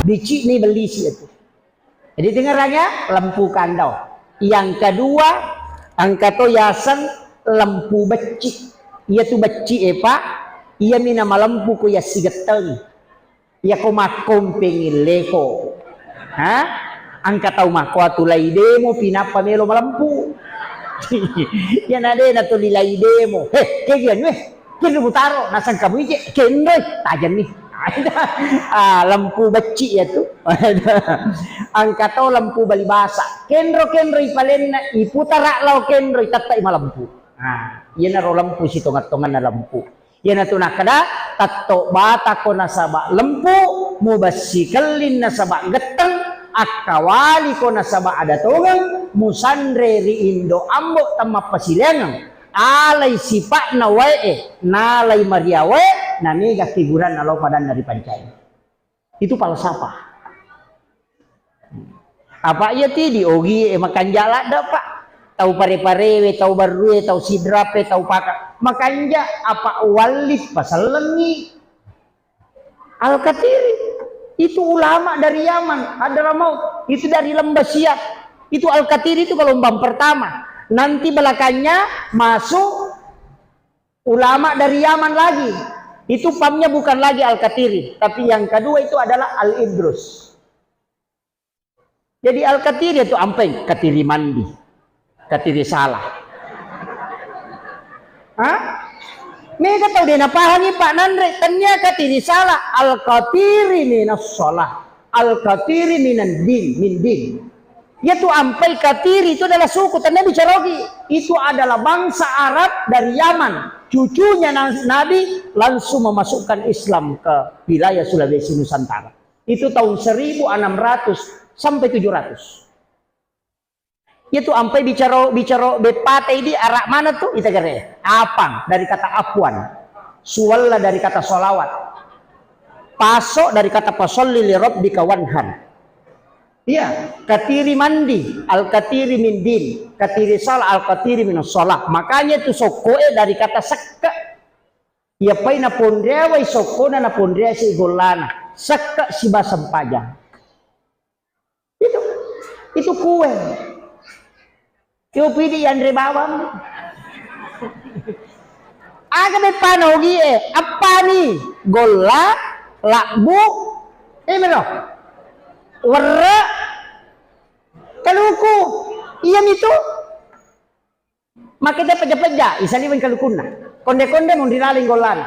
Biji nih beli sih itu. Jadi dengarannya lampu kandau. Yang kedua, angkato yasan lampu becik. Ia tu becik pak. Ia mina lampu ko ya sigeteng. Ia ko makom pengin leko. Ha? Angkatau mako atulay demo pinapa melo malampu. Yan ade na to nilay demo. Kayak weh. Kira butaro nasan kamu ije. Kendoy tajan nih. Lampu becik ya tuh. Angkato lampu balibasa. Kendro ipalen na iputara law kendro itatta lampu. Yan na ro lampu si tongat-tongan na lampu. Yan na to nakada tatto bata ko nasaba lampu mubasikalin nasaba geteng akawali ko nasaba ada tongang musandre ri indo ambo tamma pasilengang alay sipak na wae nalay mariawe naniga figuran nalaw padan dari pancay. Itu falsafah. Apa iya ti di ogi makanjala da pak. Tau pare-parewe, tau barue, tau sidrape, tau paka. Makanja apa walif pasal lengi. Al-Katiri itu ulama dari Yaman, Hadramaut, itu dari Lembah Siap. Itu Al-Katiri itu gelombang pertama. Nanti belakangnya masuk ulama dari Yaman lagi. Itu pamnya bukan lagi Al-Katiri, tapi yang kedua itu adalah Al-Idrus. Jadi Al-Katiri itu ampai Katiri mandi. Katiri salah. Hah? Mereka tahu dia napahani Pak Nandre. Tanya katiri salah. Al-Katiri minas sholah. Al-Katiri minan din. Min din. Yaitu ampai Katiri itu adalah suku. Tanya bicarogi. Itu adalah bangsa Arab dari Yaman. Cucunya Nabi langsung memasukkan Islam ke wilayah Sulawesi Nusantara. Itu tahun 1600 sampai 700. Itu ampai bicara bepate di arah mana tuh kita kira apang dari kata apuan, suwalla dari kata solawat, pasok dari kata pasolli li rabbika wanhar. Iya, katiri mandi, al-katiri min din, katiri salah, al-katiri min sholah. Makanya itu sokoe dari kata sekka. Ya pai na pondrea wai sokona na pondrea si golana, sekka si basam pajang. Itu kue. Yo pidi Andre bawang. Aga be panogi apa nih? Gola, lakbu, mero. Warra kaluku. Iya itu. Makita peja-peja, isaliwan kalukuna. Konde-konde mau diraling golan.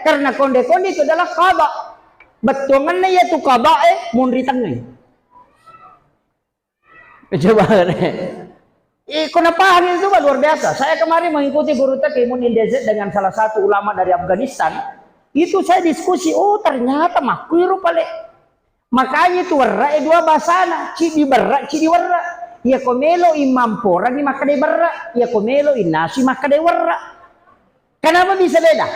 Karena konde-konde itu adalah kaba. Betungannya ya tu kaba mau ditangin. Coba kenapahan itu luar biasa. Saya kemarin mengikuti guru Taimun Indezet dengan salah satu ulama dari Afghanistan. Itu saya diskusi, oh ternyata makwiru pale. Makanya itu warra dua basana, cidi berra, cidi warra. Ya komelo imam pora ni makade berra, ya komelo inasi makade warra. Kenapa bisa beda?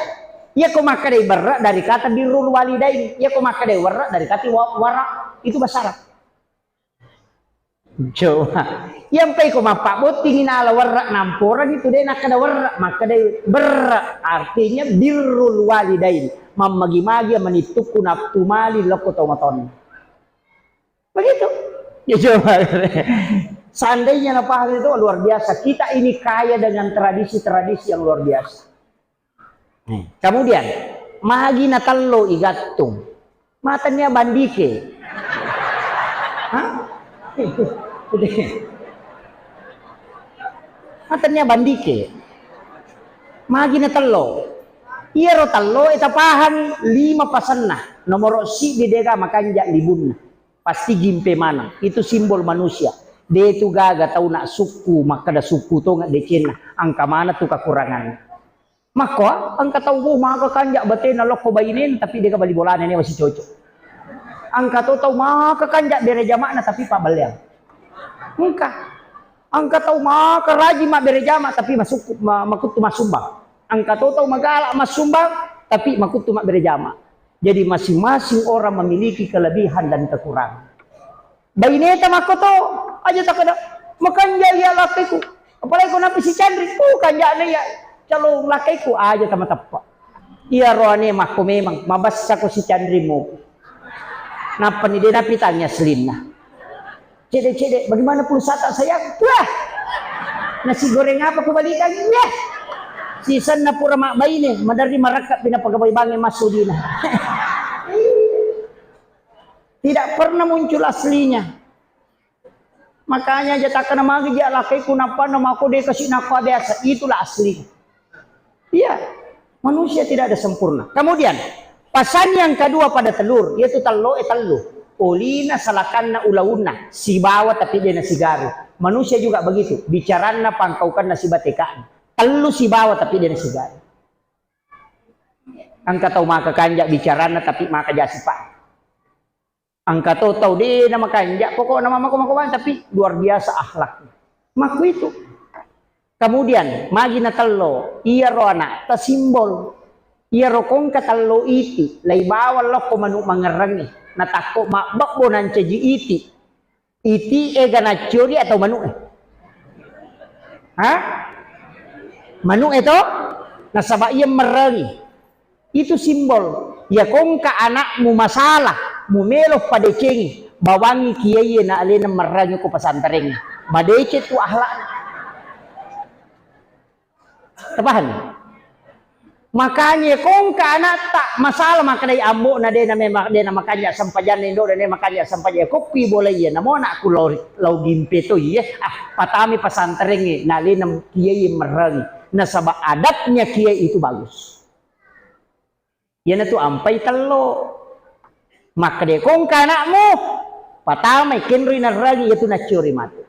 Ya ko makade berra dari kata birrul walidain, ya ko makade warra dari kata wara. Itu bahasa Arab. Coba yang pay ko mapabot tingin ala warra nampora gitu deh nak ada warra maka deh berra artinya birrul walidain mamagi-magi menituku naftu mali loko tomaton begitu ya coba seandainya napahal itu luar biasa. Kita ini kaya dengan tradisi-tradisi yang luar biasa. Kemudian magi natallo igatung matanya bandike. Hah? Matanya bandike magi na talo iro talo itapahan 5 pasanna nomor si didega makanja libun pasti gimpe mana itu simbol manusia de itu gaga tau nak suku maka da suku to nggak decena angka mana tuh kekurangan maka angka tau maka kanja batena loko bainin tapi dia bali bolana ini masih cocok angka tau maka kanja bere jamakna tapi pak baliang engkau angka tahu maka raji mak berjama tapi masuk makut tu masumbang angka tahu magalak masumbang tapi makut tu mak berjama. Jadi masing-masing orang memiliki kelebihan dan kekurangan. Baineta makoto aja tak ada makan jaya lakiku apalagi kau napi si Chandri kan jane ya calon lakiku aja sama tepak iya rohane makku memang mabas aku si Chandri mo Napa nih dia napi tanya selina. Cedek, bagaimana pulsa tak sayang? Wah, nasi goreng apa kebalikan? Wah, sisan na pura mak bayi nih, madari marakap pinapagabay bangi masudina. Tidak pernah muncul aslinya. Makanya jatakan nama dia lakai kunapa nama aku dia kasih nakwa biasa, itulah asli. Iya, manusia tidak ada sempurna. Kemudian pasan yang kedua pada telur, yaitu telur. Olina salakanna ulauna, si bawa tapi dia nasi garu. Manusia juga begitu, bicarana pangkaukan nasi batekaan. Telu si bawa tapi dia nasi garu. Angka tahu maka kanjak bicarana tapi maka jasi pak. Angka tahu dia nama kanjak, pokok nama maku tapi luar biasa akhlaknya. Maku itu. Kemudian magina telo, iya roana, ta simbol. Iya rokong katalo iti, lay bawa lo ko manuk mangerangi. Natako makbak bonan ceji iti gana curi atau manuk manuk itu nasaba ia merangi itu simbol ya kong ka anakmu masalah mu meloh pada cengi bawangi kiai na alena merangi ko pasantren badece tu akhlak tepahan. Makanya kung ka anak tak masalah makanay ambo na din na makanya sampajan nindo na makanya sampajan kopi boleh ya namo na aku law gimpe to ya patami pasantren nali nam kiai merang na saba adatnya kiai itu bagus. Yan itu ampai telo makade kung ka anakmu patami kenri na ragi itu na curi mati.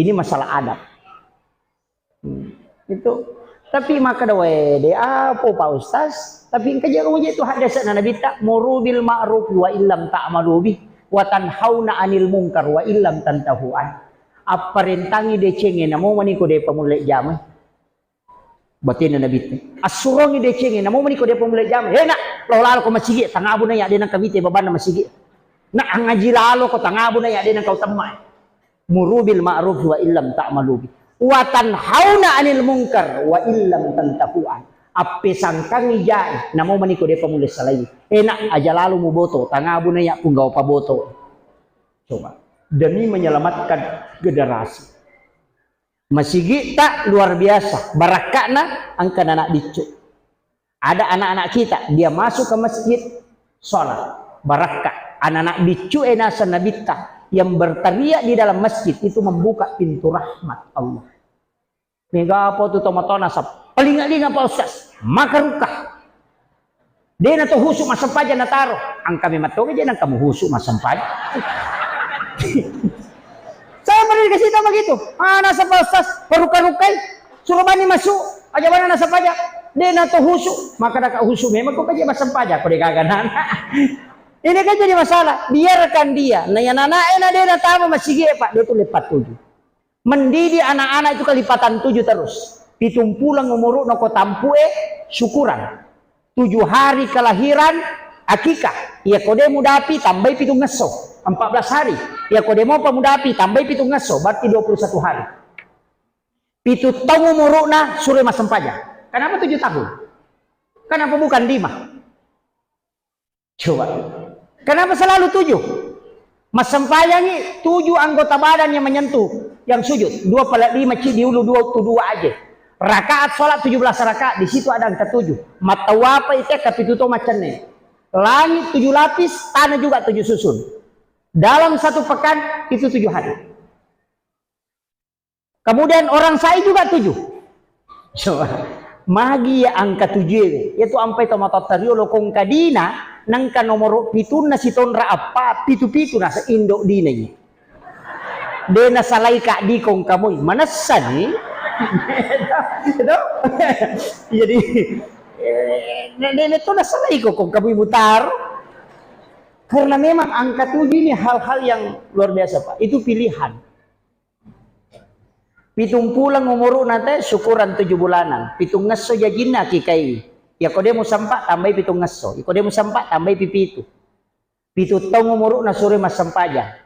Ini masalah adat. Itu tapi maka dawe de apa Pak Ustaz tapi engkau jangan itu hadis Nabi tak murubil ma'ruf wa illam ta'malu bih wa tanhauna 'anil munkar wa illam tantahu an apa rentangi de cenge namo maniko de pamulai jamai batin Nabi asurongi de cenge namo maniko de pamulai jamai nak lalu ko masigi tangabu na ya de nang kawite baban na masigi nak ngaji lalo ko tangabu na ya de nang kau temai murubil ma'ruf wa illam ta'malu bih watan hauna anil munkar wa illam tantahuan ape sangkang ijai namo maniko de pamulis salai enak aja lalu mu boto tangabu na ya punggau pa boto coba demi menyelamatkan generasi masigi tak luar biasa barakakna angkan anak dicu ada anak-anak kita dia masuk ke masjid sholat barakah anak-anak dicu enasan nabita yang berteriak di dalam masjid itu membuka pintu rahmat Allah. Mega apa tu tomatona sap paling-paling apa Ustaz maka rukah dia na to husuk masampaja na taro ang kami matoge diyan ang kamu husuk masampaja saya pernah dikasih tahu begitu nasa pa Ustaz paruka-rukay suruh bani masuk aja mana nasa paja dia na to husuk maka dak husuk memang kok kaje masampaja ko digaganan. Ini kan jadi masalah. Biarkan dia. Nah yang anak-anak dia datang masih Pak. Dia tuh lipat 7. Mendidik anak-anak itu kelipatan 7 terus. Pitung pulang umur noko tampue syukuran. 7 hari kelahiran akikah. Ya kode mudapi tambah pitung ngeso. 14 hari. Ya kode mau pemudapi tambah pitung ngeso. Berarti 21 hari. Pitu tahun umur na sore masam pajak. Kenapa 7 tahun? Kenapa bukan 5? Coba. Kenapa selalu 7? Mas sempayangi 7 anggota badan yang menyentuh, yang sujud. 2/5 diulu 2 aja. Rakaat sholat 17 rakaat, di situ ada angka 7. Matawapa itu kapituto macamnya. Langit 7 lapis, tanah juga 7 susun. Dalam 1 pekan itu 7 hari. Kemudian orang saya juga 7. Coba. Magi ya angka 7 yaitu ampai tomatotario lokong kadina nangka nomor pitun na sitonra apa pitu-pitu na sa indok dina niya. De na salay ka di kong kamoy manasan eh. Ito? Jadi itu na salay ko kong kamoy mutar. Karena memang angka 7 ini hal-hal yang luar biasa Pak. Itu pilihan. Pitung pulang umur nate syukuran 7 bulanan. Pitung ngeso jajina kikai. Ya kode mo sampa tambay pitung ngeso. Ya kode mo sampa tambay pipitu. Pitu tong umur na sore mas sampaja.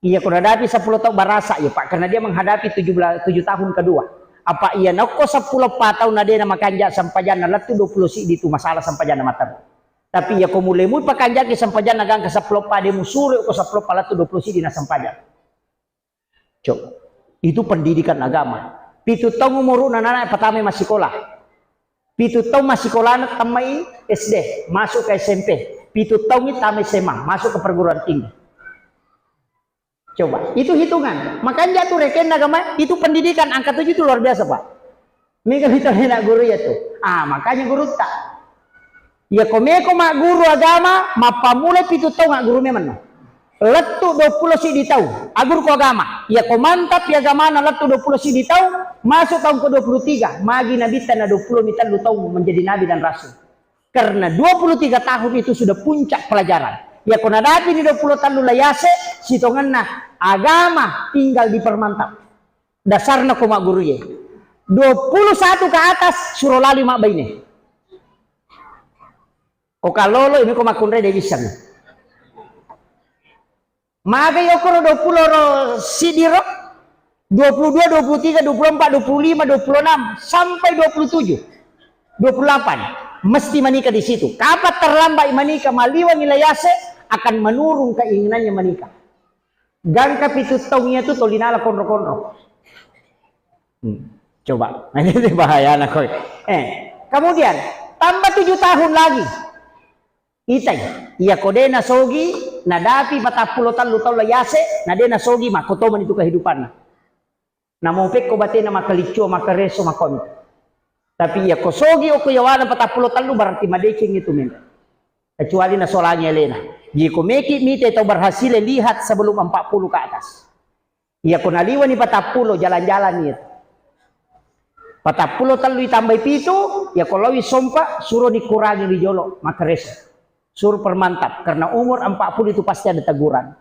Iya kode hadapi 10 tahun barasa ya Pak. Karena dia menghadapi 7 tahun kedua. Apa iya nako 10 tahun na dia na makanja sampajan na latu 20 si itu masalah sampajan na matar. Tapi ya ko mulai mu pakanja ke sampajan nagang ka saplop pa de musuri ko saplop pala tu 20 sidi na sampajan. Cok. Itu pendidikan agama. Pitu tahun umur anak pertama masih sekolah. Pitu tahun masih sekolah tamai SD, masuk ke SMP. Pitu tahun itu tamai SMA, masuk ke perguruan tinggi. Coba, itu hitungan. Makanya tuh reken agama itu pendidikan angka 7 itu luar biasa, Pak. Mika kita nak guru ya tuh. Makanya guru tak. Ya komeko mak guru agama, mapamulai pitu tahu ngak guru memang. Letu 20 si di tahu, agur ko agama. Ya ko mantap ya agama na letu 20 si di tahu, masuk tahun ke 23, magi nabi tanah 20 mitan lu tahu menjadi nabi dan rasul. Karena 23 tahun itu sudah puncak pelajaran. Ya ko nadapi ni 20 tahun lu layase, sitonganna agama tinggal dipermantap. Dasarna ko mak guru ye. 21 ke atas suruh lali mak baine. O kalolo ini ko makunre de bisang. Maka yokoro 20 ro sidiro 22, 23, 24, 25, 26 sampai 27, 28 mesti menikah di situ. Kapan terlambat menikah maliwan nilayase akan menurun keinginannya menikah. Gangka pitu tahunnya itu tolinala konro-konro. Coba, ini bahaya anak koi. Kemudian tambah 7 tahun lagi. Itay, iya kode na sogi, nadapi 40 tahun lu tahu layase, nade na sogi makotoman itu kehidupan. Namopek ko bate na makalicho, makareso, makomit. Tapi iya ko sogi o kuyawana 40 tahun lu berarti madecing itu men. Kecuali na solanya Elena. Jika meki mite atau berhasil lihat sebelum 40 ke atas. Iya ko naliwan ni 40 jalan-jalan nih. 40 tahun lu ditambah pitu, ya kalau sompa suruh dikurangi di jolo, makareso. Suruh permantap karena umur 40 itu pasti ada teguran.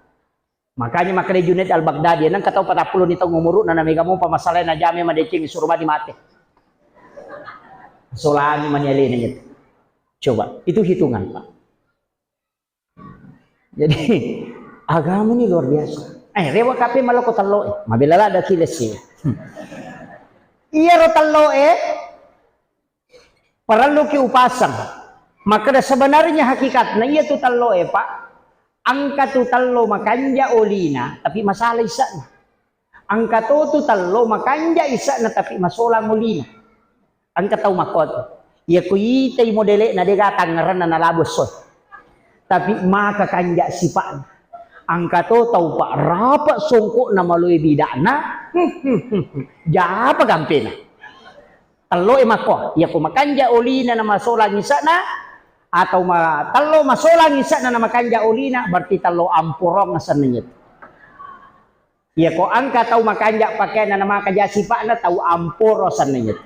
Makanya makanya Junaid al-Baghdadi nang kata 40 ni tong umur na mega mo pamasalay na jami madecing suruh mati. Solani manialin niya. Coba, itu hitungan, Pak. Jadi agama ini luar biasa. Rewa kape maloko talo mabilala ada kiles sih. Iya ro talo perlu ki upasang. Maka sebenarnya hakikatnya iya tu talo Pak. Angka tu talo makanja olina tapi masalah isana. Angka tu talo makanja isana tapi masalah olina. Angka tau makot. Ya ku itay modele na dega tangaran na nalabos so. Tapi maka kanja sipan. Angka tu tau Pak rapat songko na malui bidana. Japa gampina. Talo mako. Ya ku makanja olina na masalah isana. Atau talo masolang isa na makanja ulina berarti talo ampurong sa nanyit. Ya ko angka tau makanja pakai na makanja sipa na tau ampuro sa nanyit.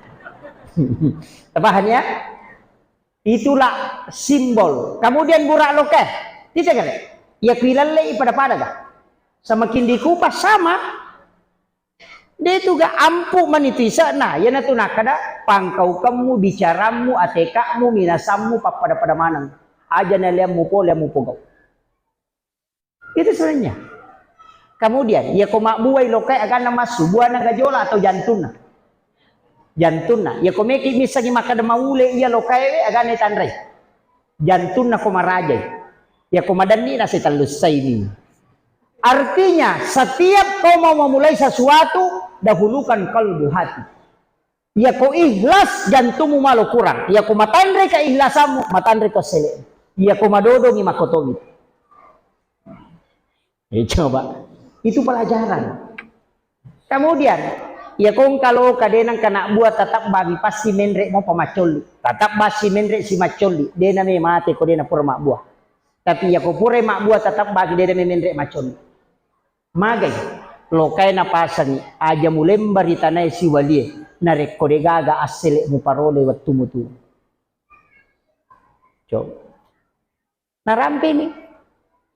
Tabahan ya? Itulah simbol. Kemudian burak loke. Tidak kan? Ya kilalai pada ga. Semakin dikupas sama. Dia itu gak ampuh manitisa. Nah, ya natu nakada pangkau kamu, bicaramu, atekamu, minasamu, pada manang. Aja na liamu po gau. Itu sebenarnya. Kemudian, ya komak buai lokai akan nama subuah na gajola atau jantuna. Jantuna. Ya komeki misalnya makada maule iya lokai akan netandrai. Jantuna komarajay. Ya komadani na setalus ini. Artinya setiap kau mau memulai sesuatu dahulukan kalbu hati. Ya kau ikhlas jantungmu malu kurang. Ya kau matandre keikhlasanmu matandre kesele. Ya kau madodongi makotogi. Coba itu pelajaran. Kemudian ya kau kalau kadenang kena buat tetap bagi pasti menrek mau pemacoli. Tetap basi menrek si macoli. Dena me mate kau dena pura mak buah. Tapi ya kau pura mak buah tetap bagi dena me menrek macoli. Magai lokai na pasang aja mulembar di tanah si wali narek kode gaga asel mu parole waktu mutu. Coba narampi ni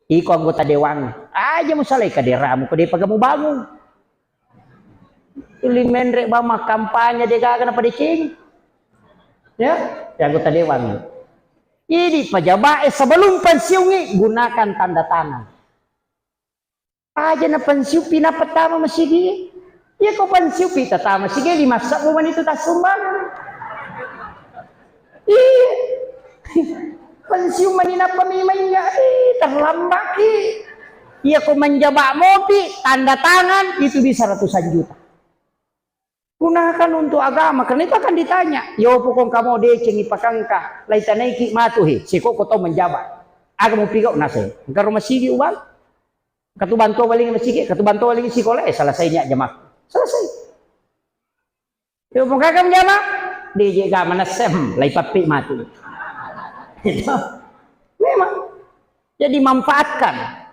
iko anggota dewan aja musalai kaderamu kode pagamu bangun ilin menrek bama kampanye de gaga na padicing ya anggota dewan ini pejabat sebelum pensiun gunakan tanda tangan. Aja na pansiupi na pertama masigi. Ya ko pansiupi tatama sige limasak mo man itu tak sumbang. Iya. Pensiun manina pamimainya, terlambat ki. Ia ko menjabak mopi, tanda tangan, itu bisa ratusan juta. Gunakan untuk agama, karena itu akan ditanya. Yo pokong kamu deceng ipakangka, laita naiki matuhi, siko koto menjabat. Agama pigau nase, engkau masigi uang, katu bantu baling masigi, katu bantu baling sikola, selesainya jamaah, selesai. Yo pokong kamu jamaah, DJ gak manasem, lai papi mati. Memang, jadi manfaatkan.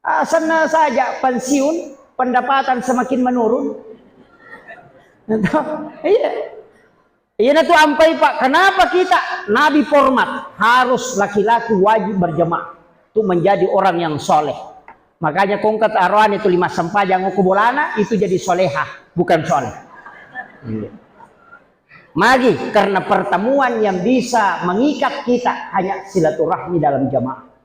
Sana saja pensiun, pendapatan semakin menurun. Iya, iya itu ampai Pak. Kenapa kita Nabi format harus laki-laki wajib berjemaah itu menjadi orang yang soleh. Makanya kongkat arwan itu 5 sempajang kubolana itu jadi solehah, bukan soleh. Magi karena pertemuan yang bisa mengikat kita hanya silaturahmi dalam jamaah.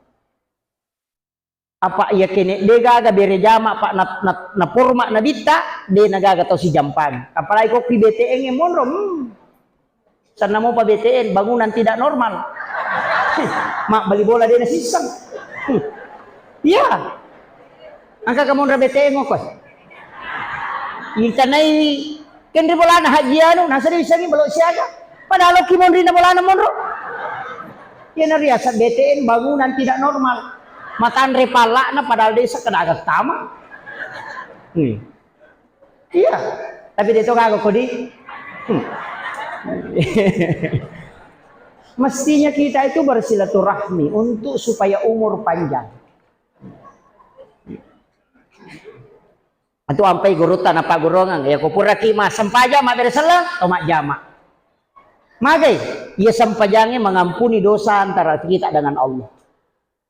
Apa ia kene dega ga bere jama pak na forma na bitta de nagaga to si jampan apalagi kok pi BTN yang monro sana mau pa BTN bangunan tidak normal mak beli bola dia sisang iya angka kamu ra BTN ngokos itanai kendri bola na hajianu nasa bisa ni belok siaga padahal ki mondri na bola na monro kena riasa BTN bangunan tidak normal matan repala na padahal desa kedagat tama. Iya, tapi dito kagak kodi. Mestinya kita itu bersilaturahmi untuk supaya umur panjang. Itu ampai gurutan apa gurongan ya kupura kima sempaja mak beresalah atau mak jama. Magai, ia sempajangnya mengampuni dosa antara kita dengan Allah.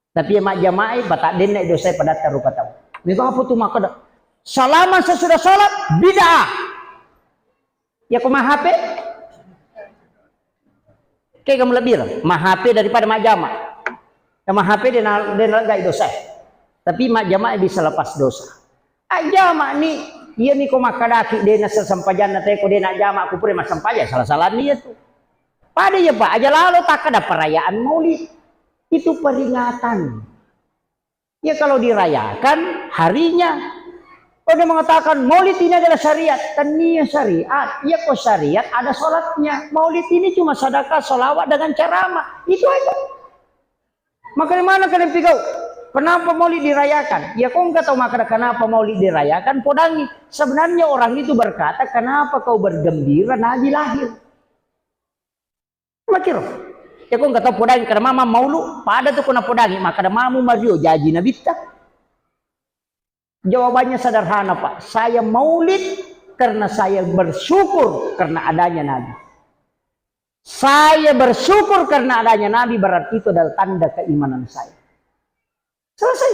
Tapi mak jamaah batak denek dosa pada taruh kata. Ini apa tuh mak kada? Salaman sesudah salat bid'ah. Ya kau mah HP? Kayak kamu lebih lah, mah HP daripada mak jamaah. Mah HP dia enggak dosa. Tapi mak jamaah bisa lepas dosa. Jamaah nih, iya nih kau makadaki dia nasal sampajan nanti kau dia nak jamaah aku pun mas sampajan salah-salah dia tuh. Pada ya Pak, aja lalu tak ada perayaan Maulid. Itu peringatan. Ya kalau dirayakan harinya. Kalau mengatakan maulid ini adalah syariat. Tania syariat. Ya kok syariat ada sholatnya. Maulid ini cuma sedekah, sholawat dengan ceramah. Itu aja. Maka mana kalian pikir? Kenapa maulid dirayakan? Ya kau enggak tahu maka kenapa maulid dirayakan. Podangi. Sebenarnya orang itu berkata kenapa kau bergembira Nabi lahir. Makir. Ya kau nggak tahu podangi karena mama maulu pada tuh kena podangi maka ada mamu mario jaji nabi tak. Jawabannya sederhana Pak, saya maulid karena saya bersyukur karena adanya nabi. Saya bersyukur karena adanya nabi berarti itu adalah tanda keimanan saya. Selesai.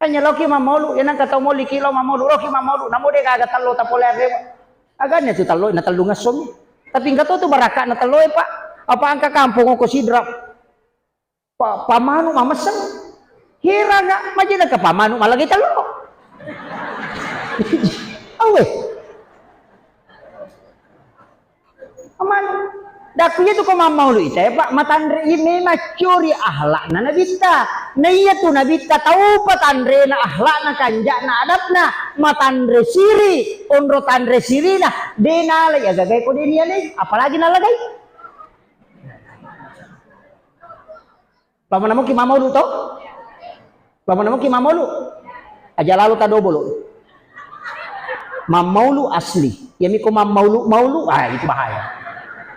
Hanya loki maulu, ya nang kata mauli kilo maulu, loki maulu, namun dia kagak talo tapoler dewa. Agaknya tuh talo, na talo ngasom. Tapi nggak tahu tuh barakat na talo Pak. Apa angka kampung ko sidrap pamanu mamesen hira nggak majina ke pamanu malah kita lo awe pamanu dakunya tuh kok mau lu itu ya Pak matandre ini macuri ahlak na nabita na iya tuh nabita tahu patandre na ahlak na kanja na adab na matandre siri unro tandre siri na denale ya gagay ko din yan apalagi nalagay. Paman namo ki mamolu to? Paman namo ki mamolu. Aja lalu tado bolo. Mamolu asli. Yami ko mamolu itu bahaya.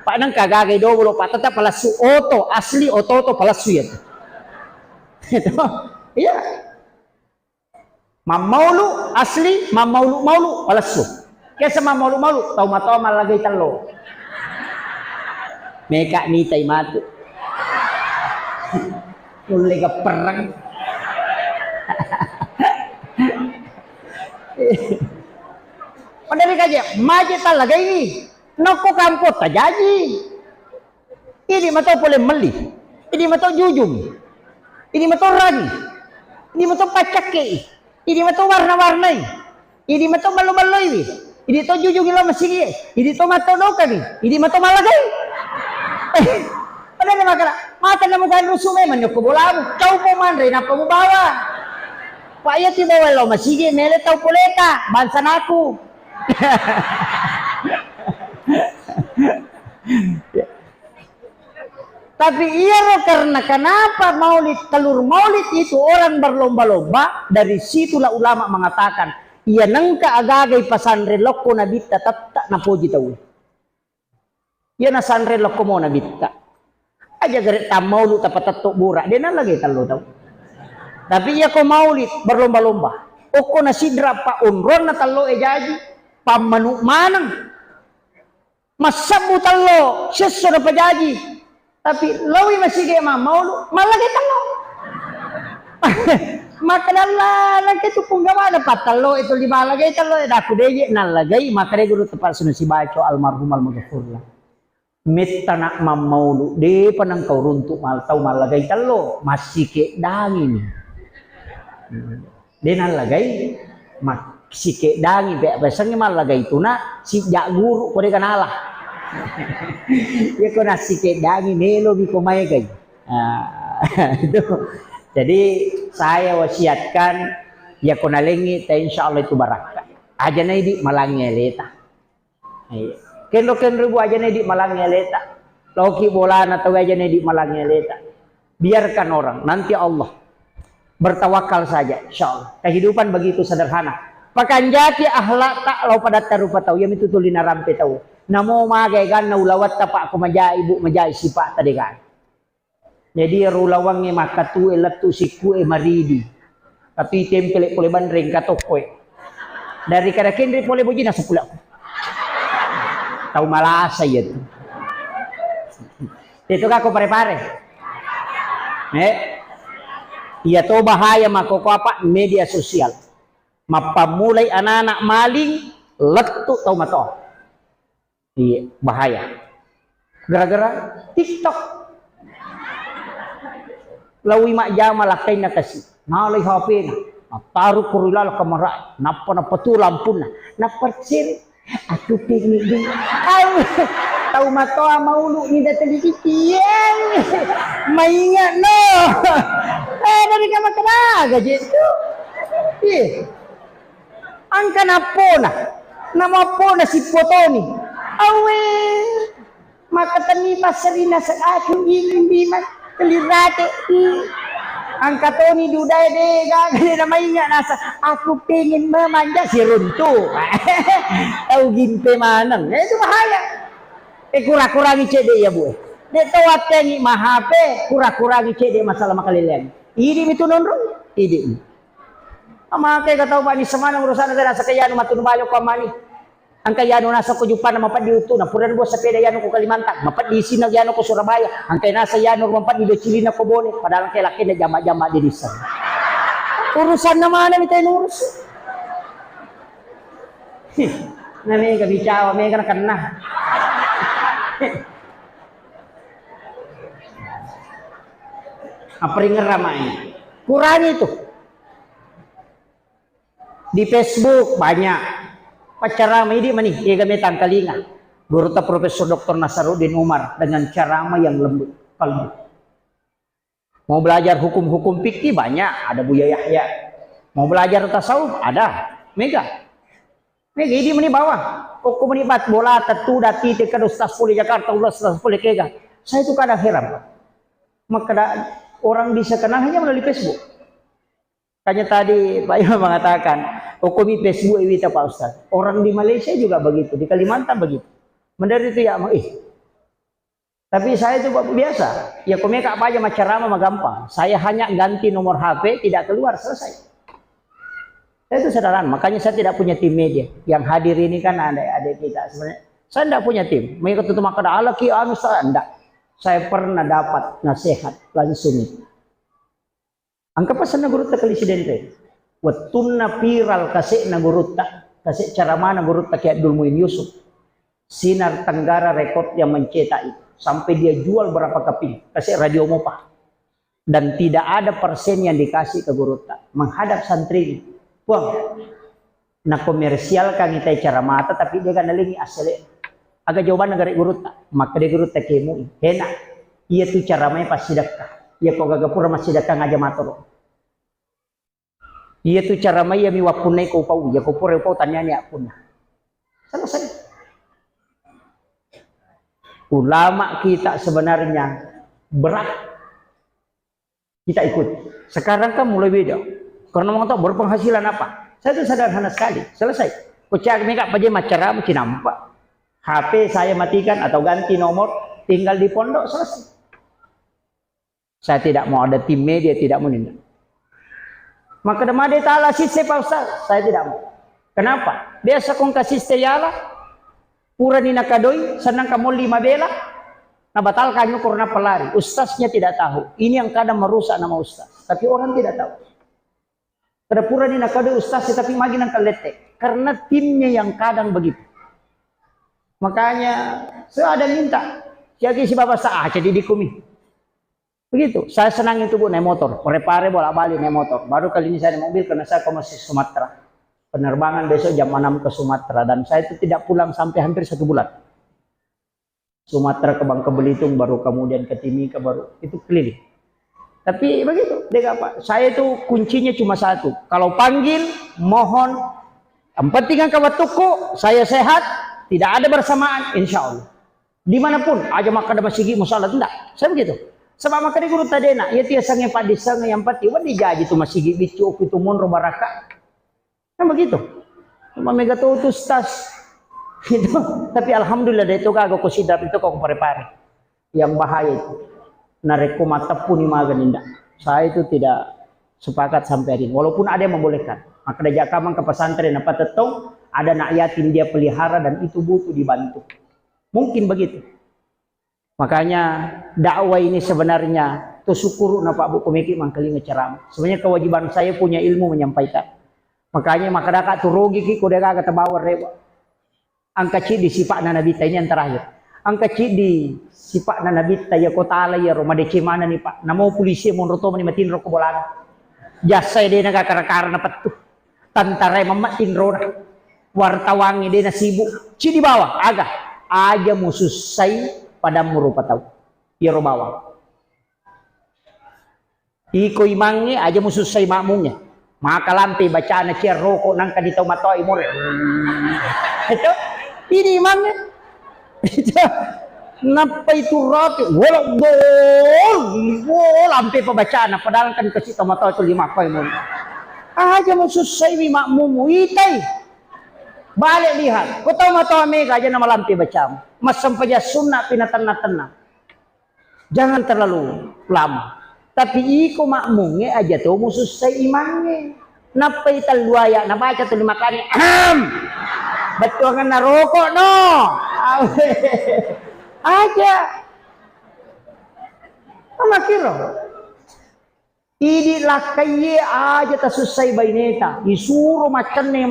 Pak nang kagagay do bolo pa tetap palasu oto asli oto palasu yan. Itu. Iya. Mamolu asli, mamolu palasu. Kesa mamolu tau malagay talo. Meka ni tay matu. Mulai ke perang. Padahal kaja, maje talaga ini. Noko kampot tajaji. Ini matau boleh meli. Ini matau jujung. Ini matau rani. Ini matau pacake. Ini matau warna-warnai. Ini matau malu-malui. Ini to jujung ilo masih. Ini to matau dokani. Ini matau malagai. Padahal makala. Mata na mo kayo rusume, man yung kubula mo. Chow po man rin, apa mo bawa. Paya ti bawa lo, masige, meletaw puleta, bansa na ako. Tapi iya karena kenapa telur maulid itu orang berlomba-lomba, dari situlah ulama mengatakan, iya nangka agagay pasandre lokko na bitta tatta na puji tahu. Iya na sandre lokko mo na bitta. Aja garit tam maulid tapat tatuk burak, dia na lagi talu tahu. Tapi iya ko maulid berlomba-lomba. Oko na sidra pa unron na talo ejaji, pamanuk manang. Masabu talo, sesu na pajaji. Tapi lawi masih kayak mau malah kita lo makanlah itu pun gak ada patal lo itu lima lagi itu lo aku deh nalagay makanya guru tepat sudah si baca almarhum almaghfurlah mitanak mamaulu de panang kau runtuk mal tau malagay talo masih kayak dangin de nalagay masih kayak dangin biasanya malagay itu na si jak guru kau kan Allah. Ya ko nasi ke daging nelo bi kumay kay. Jadi saya wasiatkan ya ko nalingi ta insyaallah itu barakah. Aja na di malangeleta. Kendo ribu aja na di malangeleta. Loki bola na tahu aja na di malangeleta. Biarkan orang, nanti Allah bertawakal saja insyaallah. Kehidupan begitu sederhana. Pakanjati ahlak tak lau pada tarupa tahu yang itu tulina rampe tahu. Namo magay kan naulawat tapak ko majai ibu majai sipa tadi kan. Jadi rulawang ni makatu elatu siku maridi. Tapi tempel boleh bandring katokoi. Dari kada kendri boleh boji na sepula. Tahu malasa ya tu. Itu ka ko pare-pare. Iya to bahaya mako ko apa media sosial. Mapamulay anak-anak maling letu tau mato. Iya, bahaya. Gara-gara TikTok. Lawi mak jama lakay na kasi. Nalay HP na. Taruh kurulala kamaray. Napa tu lampun na. Napatsir. Aku pingin din. Tahu mato maulu ni datang dikikian. Maingat no. Dari ka makanaga gitu. Iya. Angka napona. Nama pona si Potoni. Awe maka tani pasarina sa aking ingin kelirate angkat Tony duday de gagawin na maingat nasa aku pengen memanja si runtuh tahu gimpe manang itu bahaya kurang-kurangi cede ya bu de tawatengi mahape kurang-kurangi cede masalah makalilian ini itu nonron ini maka kata ba ni semana urusan negara sa kayano matunubayo ko mani. Ang kayano nasa Kujupan na mapad di Uto, na puran mo sa peda yano ko Kalimantan, mapad di Isin na yano ko Surabaya, ang kay nasa yano mapad di Dochili na ko Bone, padahal kay laki na jama-jama di Isan. Urusan naman namin tayo urusan. Na may kabicawa, may ka na. Apring ramai. Kurang itu. Di Facebook banyak. Pacarama ini mani, ia gamitan kalinga. Guru ta Profesor Dr. Nasaruddin Umar dengan carama yang lembut, kalbu. Mau belajar hukum-hukum fikih banyak, ada Buya Yahya. Mau belajar tasawuf ada, Mega. Mega ini mani bawah. Kok menibat bola tetu dati tekan Ustaz Poli Jakarta, Ustaz Poli Kega. Saya itu kadang heran. Maka orang bisa kenal hanya melalui Facebook. Kayaknya tadi Pak Imam mengatakan, hukum Facebook itu Pak Ustaz. Orang di Malaysia juga begitu, di Kalimantan begitu. Mendari itu ya, tapi saya itu biasa. Ya komeka apa aja macam gampang. Saya hanya ganti nomor HP, tidak keluar, selesai. Saya itu sederhana, makanya saya tidak punya tim media. Yang hadir ini kan ada kita sebenarnya. Saya tidak punya tim. Mengikut itu maka ada alaki anu saya enggak. Saya pernah dapat nasihat langsung itu. Angka pesan nagurut tak presidente. Watunna viral kasih nagurut tak kasih cara mana nagurut tak kayak Abdul Muin Yusuf. Sinar Tenggara rekod yang mencetak itu sampai dia jual berapa keping kasih radio Mopa dan tidak ada persen yang dikasih ke guru tak menghadap santri. Buang. Nah komersial kan kita cara mata tapi dia kan nalingi asli. Agak jawaban negara guru tak maka dia guru tak kemu enak Iya tuh cara main pas sedekah. Iya kok gak pura masih sedekah ngaja matur. Iya tuh cara main ya mi wapunai kau pau. Ya kau pura pau tanya ni apun. Selesai. Ulama kita sebenarnya berat. Kita ikut. Sekarang kan mulai beda. Karena mau tahu berpenghasilan apa. Saya itu sederhana sekali. Selesai. Kucak mereka aja macara mesti nampak. HP saya matikan atau ganti nomor. Tinggal di pondok selesai. Saya tidak mau ada tim media, tidak mau nindak. Maka demade ta'ala sisi Pak Ustaz. Saya tidak mau. Kenapa? Biasa kong kasih steyala. Pura ni nakadoi. Senang kamu 5 bela. Nah batal kanyu karena pelari. Ustaznya tidak tahu. Ini yang kadang merusak nama Ustaz. Tapi orang tidak tahu. Kada pura ni nakadoi Ustaz tapi magi nang kalete. Karena timnya yang kadang begitu. Makanya saya ada minta. Jadi si bapak saya jadi dikumi. Begitu. Saya senang itu Bu naik motor. Pare-pare bolak-balik naik motor. Baru kali ini saya naik mobil karena saya masih Sumatera. Penerbangan besok jam 6 ke Sumatera. Dan saya itu tidak pulang sampai hampir 1 bulan. Sumatera ke Bangka Belitung, baru kemudian ke Timika, baru itu keliling. Tapi begitu, dek apa? Saya itu kuncinya cuma satu. Kalau panggil, mohon. Yang penting kawan tuku, saya sehat, tidak ada bersamaan, insya Allah. Dimanapun, aja maka ada masigi musalah tidak. Saya begitu. Sebab maka di guru tadena, ya tiasangnya pak disang yang pati, wadi jaji tu masigi bicu itu munro baraka. Kan begitu. Cuma mega tuh tas. Gitu. Tapi alhamdulillah dari itu kagak kusidap itu kok pare-pare. Yang bahaya itu. Nareko mata pun maganinda. Saya itu tidak sepakat sampai hari ini. Walaupun ada yang membolehkan. Maka ada jakaman ke pesantren apa tetong ada nak yatim dia pelihara dan itu butuh dibantu. Mungkin begitu. Makanya dakwah ini sebenarnya tuh syukur na Pak Bu Komiki mangkali ngeceram. Sebenarnya kewajiban saya punya ilmu menyampaikan. Makanya maka dakat tuh rugi ki kuda kagak terbawa rewa. Angka ci di sifat Nabi ini yang terakhir. Angka ci di sifat Nabi ya kota ala ya Roma de mana nih Pak. Namo polisi mau roto mani matin roko bolan. Jasa dia naga karena petuh. Tantara mematin rona. Wartawangi dia sibuk. Ci di bawah agak aja musuh saya pada merupa tahu. Ya ro bawah. Iko imangi aja musuh saya makmumnya. Maka lampi bacaan cia rokok nangka di tomato imur. Itu ini imamnya. Napa itu roti? Walau bol lampi pembacaan. Padahal kan kasih tomato itu 5 koi mun. Aja musuh saya makmum itai. Balik lihat. Kau tahu mata mega aja nama lampi baca. Mas sampai sunnah pinatan-tanah. Jangan terlalu lama. Tapi iko makmumnya aja tuh musuh saya imamnya. Napa itu luaya? Napa aja tuh dimakannya? Betul kan narokok no. Aja. Apa kira? Ini lakai aja tak selesai baineta. Disuruh macam ni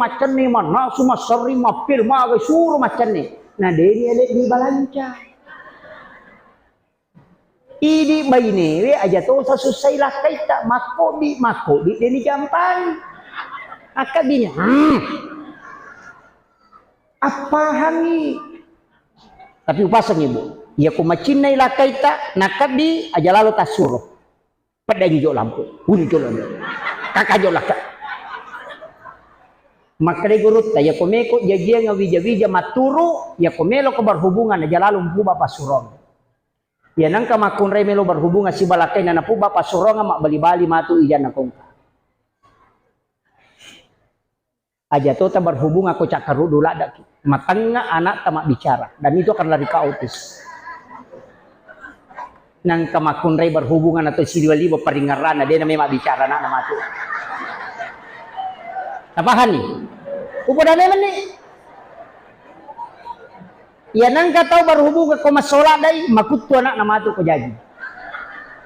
mana semua seri mapir maga suruh macam ni. Nah dia elek di balanca. Ini baine aja tuh selesai lakai tak makobi dia ni gampang. Akabinya. Apa hangi? Tapi upasang ibu. Ya ku macinai lakai tak nakabi aja lalu tak suruh. Pada hijau lampu, hijau lampu, kakak jauh lakak. Maka dia gurut, ya komeko jajia ngawija-wija maturu, ya komelo ke berhubungan aja lalu mpu bapak surong. Ya nangka makun remelo berhubungan si balakai na napu bapak surong mak bali-bali matu ijan nakongka. Aja tuh tak berhubungan aku cakaru dulu ada matangnya anak tamak bicara dan itu akan lari ke autis. Nang kamakunray berhubungan atau siliwali peringaran dia namanya bicara nak nama tu. Tapahan ni. Upada naman ni. Ya nang kataw berhubungan ko masola day makutto anak nama tu ko jadi.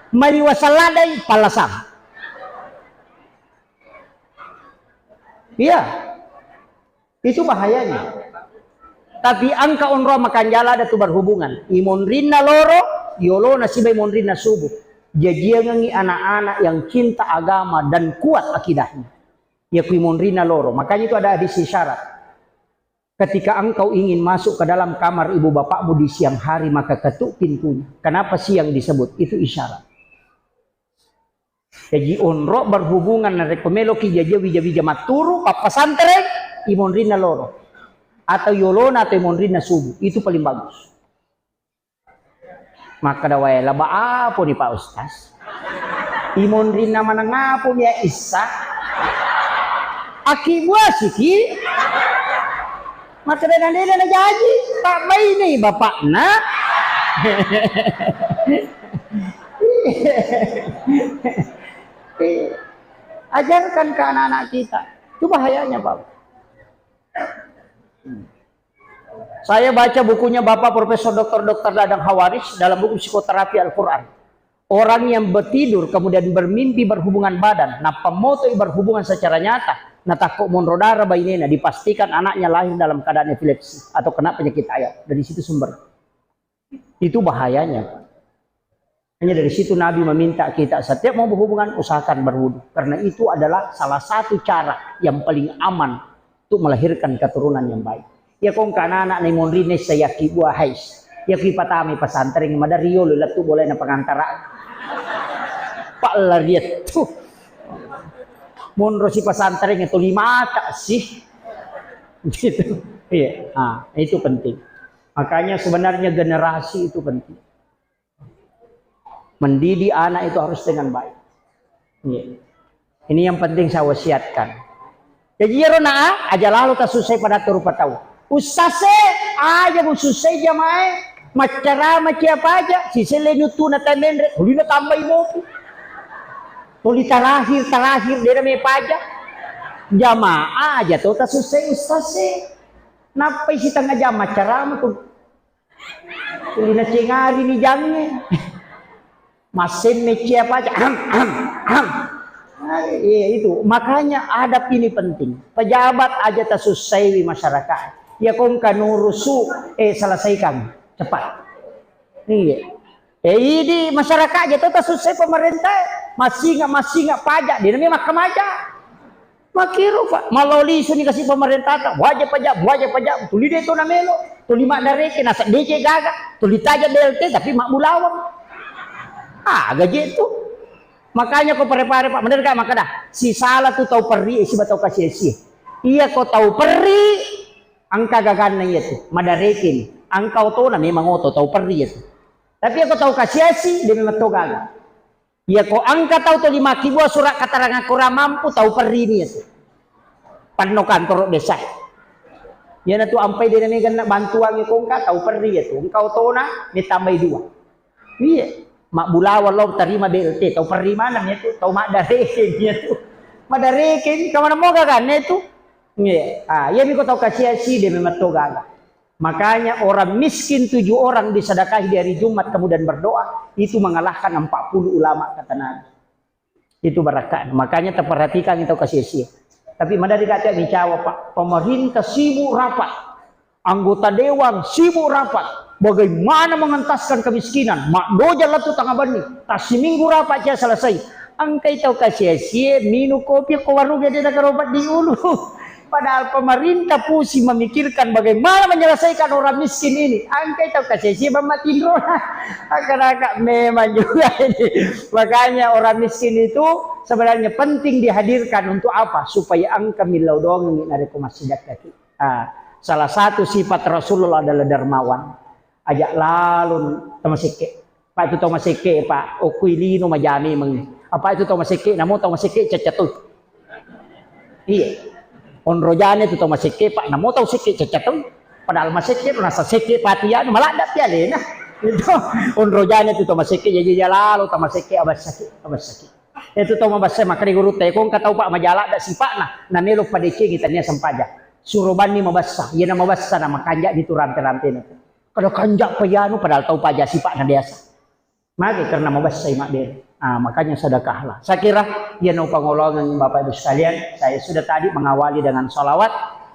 Maliwasala day palasam. Iya. Itu bahayanya. Tapi angka onro makan jala ada tu berhubungan. Imonrin na loro Yolo nasibay monrin na subuh. Jajian ngi anak-anak yang cinta agama dan kuat akidahnya. Ya kui monrin na loro. Makanya itu ada hadis syarat. Ketika engkau ingin masuk ke dalam kamar ibu bapakmu di siang hari, maka ketuk pintunya. Kenapa siang disebut? Itu isyarat. Jadi onro berhubungan na rekomelo ki jaja wija maturu papasantere imonrina loro atau yolona atau imonrina subuh, itu paling bagus. Maka dawai laba apa nih Pak Ustaz? Imonrina mana ngapo ya isa? Aki buah siki. Maka dengan dia na jaji tak baik nih bapak nak. Ajarkan ke anak-anak kita. Itu bahayanya Pak. Saya baca bukunya Bapak Profesor Dr. Dadang Hawaris dalam buku Psikoterapi Al-Quran. Orang yang bertidur kemudian bermimpi berhubungan badan, nah pemoto berhubungan secara nyata, nah takut monrodara bainena, dipastikan anaknya lahir dalam keadaan epilepsi atau kena penyakit ayat. Dari situ sumber. Itu bahayanya. Hanya dari situ Nabi meminta kita setiap mau berhubungan usahakan berwudu, karena itu adalah salah satu cara yang paling aman untuk melahirkan keturunan yang baik. Ya kong anak-anak ni monrine saya kibua hais. Ya kipatami pasantren madario lelatu boleh na pengantara. Pak lariat tuh. Monro si pasantren itu 5 tak sih. Gitu. Iya, itu penting. Makanya sebenarnya generasi itu penting. Mendidik anak itu harus dengan baik. Iya. Ini yang penting saya wasiatkan. Jadi ya rona aja lalu kasusai pada turu tahu. Usase aja bu susai jamae macara macam apa aja si selenu tu na tamendre uli na tambah imoku uli talahir dia me paja jamaah aja tuh kasusai usase napai si tengah jam macara tu uli na cengari ni jamnya masin macam apa aja iya itu makanya adab ini penting. Pejabat aja tasusai di masyarakat. Ya kong kanurusu selesaikan cepat. Iya. Ini masyarakat aja tuh selesai pemerintah masih nggak pajak dia namanya makam aja. Makiru pak maloli suni kasih pemerintah tak wajib pajak tuli dia itu namelo tuli mak dari kena DC gaga tuli taja DLT tapi mak bulawang gaji itu. Makanya kau pare-pare pak bener gak maka dah si salah tuh tahu peri si batau kasih iya kau tahu peri angka gagan na itu madarekin angkau to na memang oto tahu perri itu tapi aku tahu kasiasi dia memang to gaga ya ko angka tahu to 5 kibuah surat keterangan kurang mampu tahu perri ini itu panno kantor desa ya na tu ampai dia memang bantuan itu angka tahu perri itu engkau to na ditambah 2 iya mak bulawan lo terima BLT tahu perri mana itu tahu mak darekin itu madarekin kemana mau gagan itu. Ya miko tahu kasiasi dia memang togaga. Makanya orang miskin 7 orang disedekahi di hari Jumat kemudian berdoa itu mengalahkan 40 ulama kata Nabi. Itu barakat. Makanya terperhatikan itu kasiasi. Tapi mana dikata bicara Pak, pemerintah sibuk rapat, anggota dewan sibuk rapat. Bagaimana mengentaskan kemiskinan? Mak doja lah tu tengah bani. Tak seminggu rapat saja selesai. Angkai tahu kasiasi minum kopi ke warung dia nak berobat di ulu. Padahal pemerintah pusing memikirkan bagaimana menyelesaikan orang miskin ini. Angkai tahu kasih siapa mati rona. Agak memang juga ini. Makanya orang miskin itu sebenarnya penting dihadirkan untuk apa? Supaya angka milau doang dari masjid kaki. Salah satu sifat Rasulullah adalah dermawan. Ajak lalu tamasike. Pak itu tamasike Pak. Okuilino majani meng. Apa itu tamasike? Namo tamasike cacatut. Iya. Onrojane tu masike pak namo tau sike cecatong padahal masike rasa sike patian malah ndak pialena itu onrojane tu masike jadi lalu tamasike abas sakit itu to mabase makari guru te kong katau pak majala dak sipak na nelo padece kita nya sampaja surobani mabassa ye na mabassa na makanja di turampe-rampe na kalau kanjak payano padahal tau paja sipak na biasa mage karena mabassa imak dia. Makanya sedekahlah. Saya kira ya no pangolongan Bapak Ibu sekalian. Saya sudah tadi mengawali dengan salawat.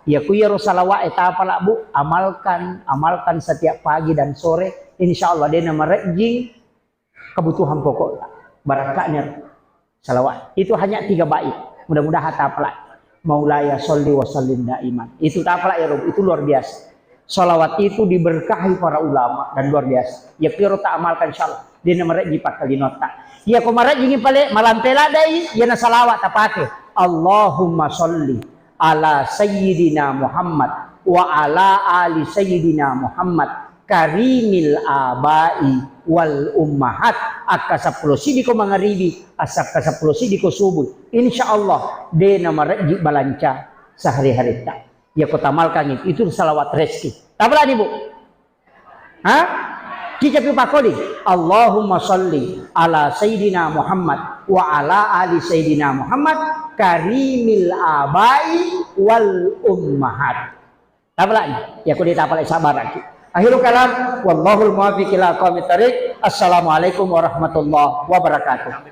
Ya kuya salawat etapa lah bu. Amalkan setiap pagi dan sore. Insya Allah dia merejing kebutuhan pokok. Barakatnya salawat. Itu hanya 3 bait. Mudah-mudahan tapalah. Maulaya sholli wa sallim daiman. Itu tak apalah ya Rob, itu luar biasa. Salawat itu diberkahi para ulama dan luar biasa. Ya kiro tak amalkan insyaallah. Dia namanya jipat kali nota. Ya kemarin ingin pale malam teladai ya na salawat tak pakai. Allahumma sholli ala sayyidina Muhammad wa ala ali sayyidina Muhammad karimil abai wal ummahat akasaplo sidiko mangaribi asak kasaplo sidiko subuh insyaallah de nama reji balanca sehari-hari tak ya kotamalkan itu salawat rezeki tabla nih Bu ha kita pakoli Allahumma sholli ala sayyidina Muhammad wa ala ali sayyidina Muhammad karimil abai wal ummahat tabla nih ya ko ditapal sabar lagi. Akhirul kalam wallahul muwaffiq ila aqwamit thariq. Assalamualaikum warahmatullahi wabarakatuh.